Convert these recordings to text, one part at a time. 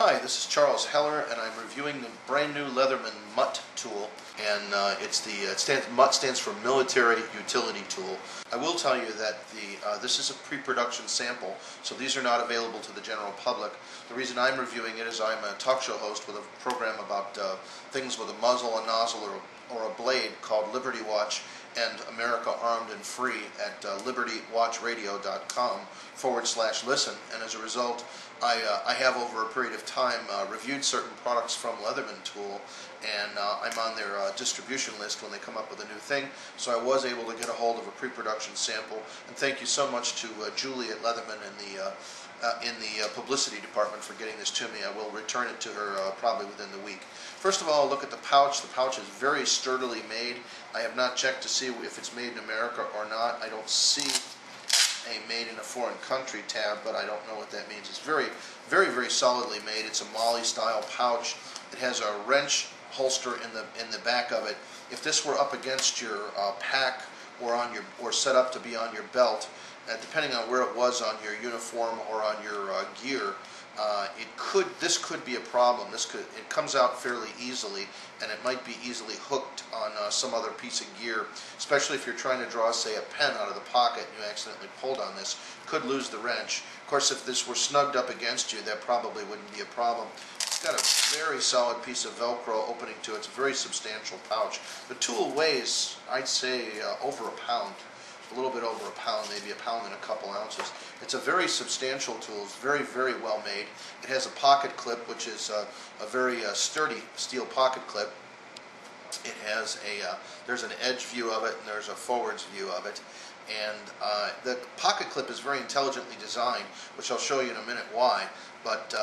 Hi, this is Charles Heller, and I'm reviewing the brand new Leatherman MUT tool, and MUT stands for Military Utility Tool. I will tell you that this is a pre-production sample, so these are not available to the general public. The reason I'm reviewing it is I'm a talk show host with a program about things with a muzzle, a nozzle, or a blade called Liberty Watch and America Armed and Free at libertywatchradio.com/listen, and as a result I have over a period of time reviewed certain products from Leatherman Tool, and I'm on their distribution list when they come up with a new thing, so I was able to get a hold of a pre-production sample, and thank you so much to Julie at Leatherman in the publicity department for getting this to me. I will return it to her probably within the week. First of all, look at the pouch. The pouch is very sturdily made. I have not checked to see if it's made in America or not. I don't see a made in a foreign country tab, but I don't know what that means. It's very, very, very solidly made. It's a Molly style pouch. It has a wrench holster in the back of it. If this were up against your pack or set up to be on your belt, depending on where it was on your uniform or on your gear, this could be a problem. It comes out fairly easily, and it might be easily hooked on some other piece of gear, especially if you're trying to draw, say, a pen out of the pocket and you accidentally pulled on this. Could lose the wrench. Of course, if this were snugged up against you, that probably wouldn't be a problem. It's got a very solid piece of Velcro opening to it. It's a very substantial pouch. The tool weighs, I'd say, over a pound. A little bit over a pound, maybe a pound and a couple ounces. It's a very substantial tool. It's very, very well made. It has a pocket clip, which is a very sturdy steel pocket clip. It has there's an edge view of it, and there's a forwards view of it. And the pocket clip is very intelligently designed, which I'll show you in a minute why. But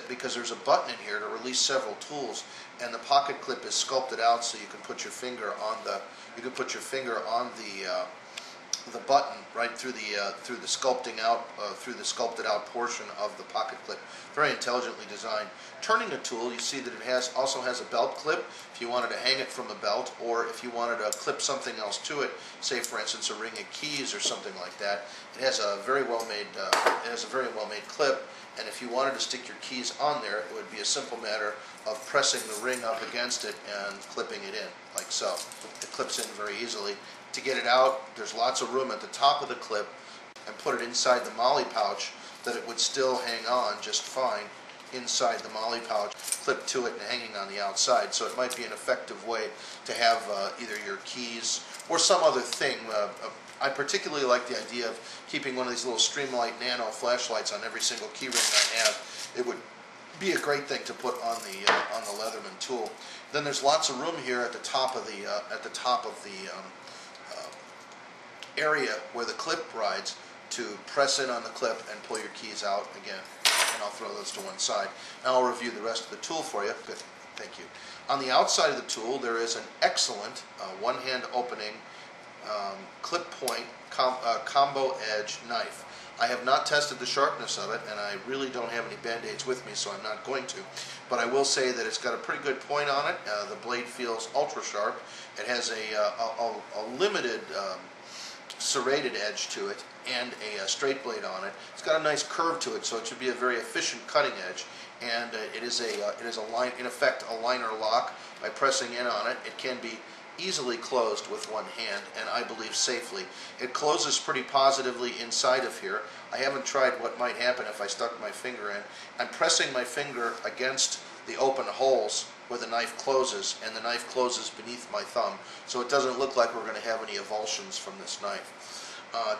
because there's a button in here to release several tools, and the pocket clip is sculpted out so you can put your finger on the button right through the sculpted out portion of the pocket clip. Very intelligently designed. Turning the tool, you see that it also has a belt clip if you wanted to hang it from the belt, or if you wanted to clip something else to it, say for instance a ring of keys or something like that. It has a very well made clip, and if you wanted to stick your keys on there, it would be a simple matter of pressing the ring up against it and clipping it in, like so. It clips in very easily. To get it out, there's lots of room at the top of the clip, and put it inside the Molly pouch that it would still hang on just fine inside the Molly pouch, clipped to it and hanging on the outside. So it might be an effective way to have either your keys or some other thing. I particularly like the idea of keeping one of these little Streamlight Nano flashlights on every single key ring I have. It would be a great thing to put on the Leatherman tool. Then there's lots of room here at the top of the area where the clip rides to press in on the clip and pull your keys out again. And I'll throw those to one side. Now I'll review the rest of the tool for you. Good, thank you. On the outside of the tool there is an excellent one-hand opening clip point combo edge knife. I have not tested the sharpness of it, and I really don't have any band-aids with me, so I'm not going to. But I will say that it's got a pretty good point on it. The blade feels ultra sharp. It has a limited serrated edge to it and a straight blade on it. It's got a nice curve to it, so it should be a very efficient cutting edge. And it is in effect a liner lock. By pressing in on it, it can be easily closed with one hand, and I believe safely. It closes pretty positively inside of here. I haven't tried what might happen if I stuck my finger in. I'm pressing my finger against the open holes where the knife closes, and the knife closes beneath my thumb, so it doesn't look like we're going to have any avulsions from this knife.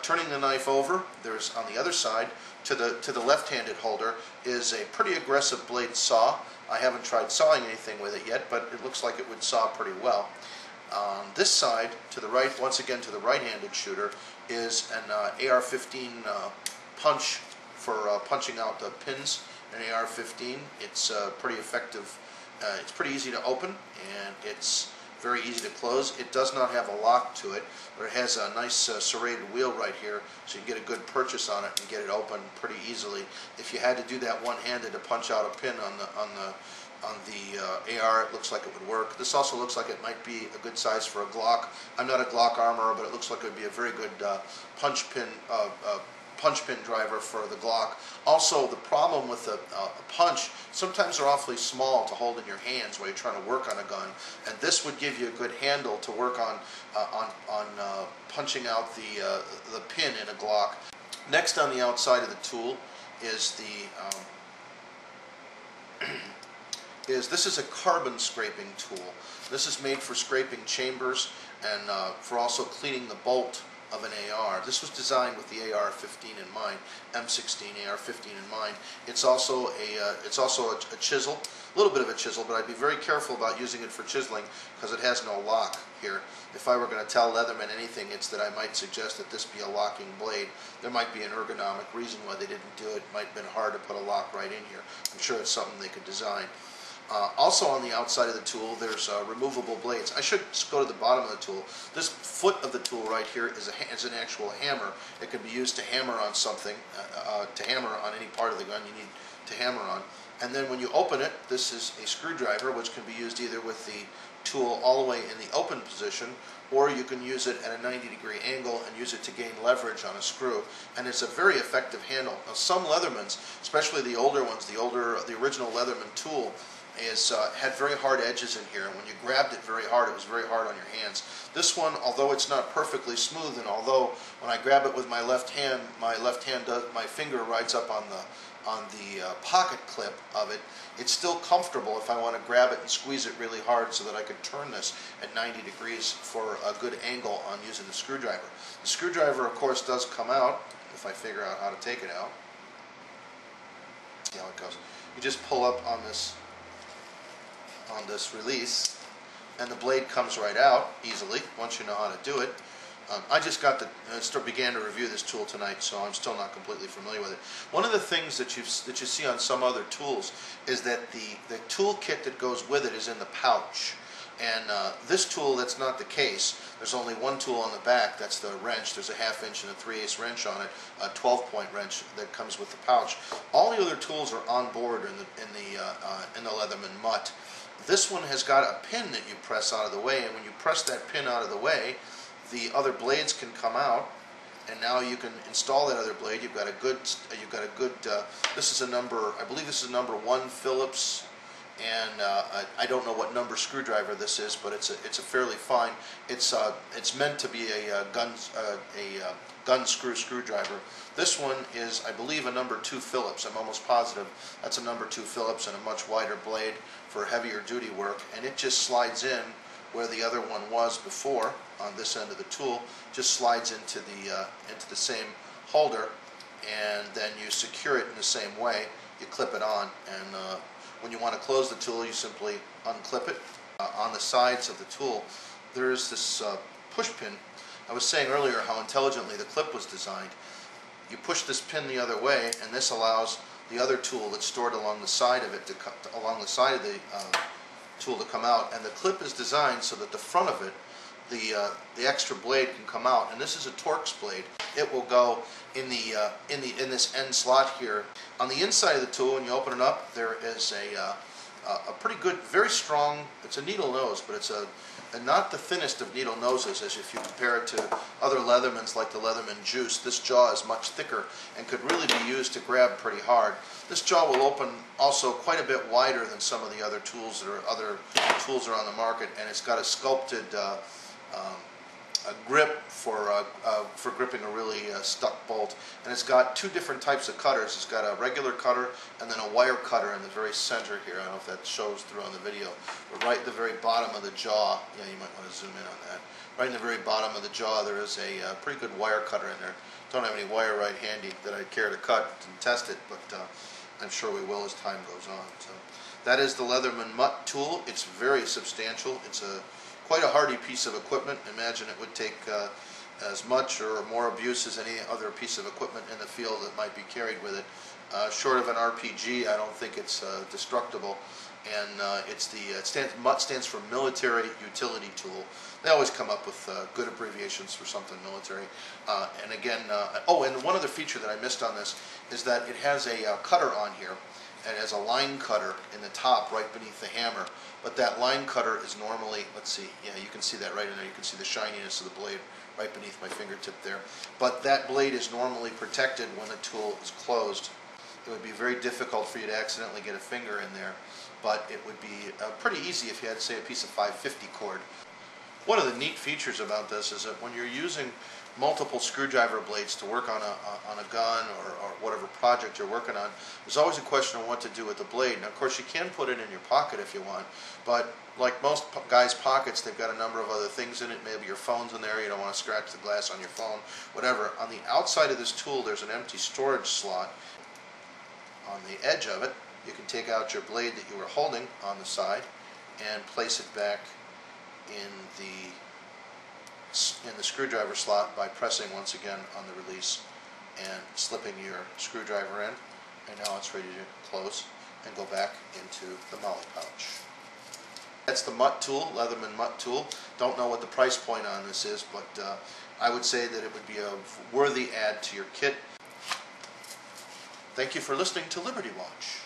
Turning the knife over, there's on the other side to the left-handed holder is a pretty aggressive blade saw. I haven't tried sawing anything with it yet, but it looks like it would saw pretty well. On this side, to the right, once again to the right-handed shooter, is an AR-15 punch for punching out the pins. An AR-15. It's pretty effective. It's pretty easy to open, and it's very easy to close. It does not have a lock to it, but it has a nice serrated wheel right here, so you can get a good purchase on it and get it open pretty easily. If you had to do that one-handed to punch out a pin on the AR, it looks like it would work. This also looks like it might be a good size for a Glock. I'm not a Glock armorer, but it looks like it would be a very good punch pin punch pin driver for the Glock. Also, the problem with a punch, sometimes they're awfully small to hold in your hands while you're trying to work on a gun, and this would give you a good handle to work on punching out the pin in a Glock. Next on the outside of the tool is this is a carbon scraping tool. This is made for scraping chambers and for also cleaning the bolt of an AR. This was designed with the AR-15 in mind, M16 AR-15 in mind. It's also a chisel, a little bit of a chisel, but I'd be very careful about using it for chiseling because it has no lock here. If I were going to tell Leatherman anything, it's that I might suggest that this be a locking blade. There might be an ergonomic reason why they didn't do it. It might have been hard to put a lock right in here. I'm sure it's something they could design. Also on the outside of the tool, there's removable blades. I should go to the bottom of the tool. This foot of the tool right here is an actual hammer. It can be used to hammer on something, to hammer on any part of the gun you need to hammer on. And then when you open it, this is a screwdriver, which can be used either with the tool all the way in the open position, or you can use it at a 90-degree angle and use it to gain leverage on a screw. And it's a very effective handle. Now, some Leathermans, especially the older ones, the original Leatherman tool, had very hard edges in here, and when you grabbed it very hard, it was very hard on your hands. This one, although it's not perfectly smooth, and although when I grab it with my left hand my finger rides up on the pocket clip of it, it's still comfortable if I want to grab it and squeeze it really hard so that I could turn this at 90 degrees for a good angle on using the screwdriver. The screwdriver, of course, does come out if I figure out how to take it out. See how it goes. You just pull up on this release, and the blade comes right out easily once you know how to do it. I just began to review this tool tonight, so I'm still not completely familiar with it. One of the things that you see on some other tools is that the tool kit that goes with it is in the pouch. And this tool, that's not the case. There's only one tool on the back, that's the wrench. There's a 1/2 inch and a 3/8 wrench on it, a 12-point wrench that comes with the pouch. All the other tools are on board in the Leatherman MUT. This one has got a pin that you press out of the way, and when you press that pin out of the way, the other blades can come out, and now you can install that other blade. You've got a good. This is a number. I believe this is a number 1 Phillips. And I don't know what number screwdriver this is, but it's a fairly fine. It's meant to be a gun screwdriver. This one is, I believe, a number 2 Phillips. I'm almost positive that's a number 2 Phillips and a much wider blade for heavier duty work. And it just slides in where the other one was before on this end of the tool. Just slides into the same holder, and then you secure it in the same way. You clip it on, and when you want to close the tool, you simply unclip it. On the sides of the tool, there is this push pin. I was saying earlier how intelligently the clip was designed. You push this pin the other way, and this allows the other tool that's stored along the side of it along the side of the tool to come out. And the clip is designed so that the front of it, the extra blade, can come out. And this is a Torx blade. It will go in this end slot here. On the inside of the tool, when you open it up, there is a pretty good, very strong. It's a needle nose, but it's not the thinnest of needle noses, as if you compare it to other Leathermans like the Leatherman Juice. This jaw is much thicker and could really be used to grab pretty hard. This jaw will open also quite a bit wider than some of the other tools that are on the market, and it's got a sculpted a grip for gripping a really stuck bolt. And it's got 2 different types of cutters. It's got a regular cutter and then a wire cutter in the very center here. I don't know if that shows through on the video, but right at the very bottom of the jaw, yeah, you might want to zoom in on that. Right in the very bottom of the jaw, there is a pretty good wire cutter in there. Don't have any wire right handy that I'd care to cut and test it, but I'm sure we will as time goes on. So that is the Leatherman MUT tool. It's very substantial. It's quite a hardy piece of equipment. Imagine it would take as much or more abuse as any other piece of equipment in the field that might be carried with it. Short of an RPG, I don't think it's destructible. And MUT stands for Military Utility Tool. They always come up with good abbreviations for something military. And one other feature that I missed on this is that it has a cutter on here. and has a line cutter in the top right beneath the hammer. But that line cutter is normally, let's see, yeah, you can see that right in there. You can see the shininess of the blade right beneath my fingertip there. But that blade is normally protected when the tool is closed. It would be very difficult for you to accidentally get a finger in there, but it would be pretty easy if you had, say, a piece of 550 cord. One of the neat features about this is that when you're using multiple screwdriver blades to work on a gun or whatever project you're working on, there's always a question of what to do with the blade. Now, of course, you can put it in your pocket if you want, but like most guys' pockets, they've got a number of other things in it. Maybe your phone's in there, you don't want to scratch the glass on your phone, whatever. On the outside of this tool, there's an empty storage slot. On the edge of it, you can take out your blade that you were holding on the side and place it back in the screwdriver slot by pressing once again on the release and slipping your screwdriver in, and now it's ready to close and go back into the MOLLE pouch. That's the MUT tool, Leatherman MUT tool. Don't know what the price point on this is, but I would say that it would be a worthy add to your kit. Thank you for listening to Liberty Watch.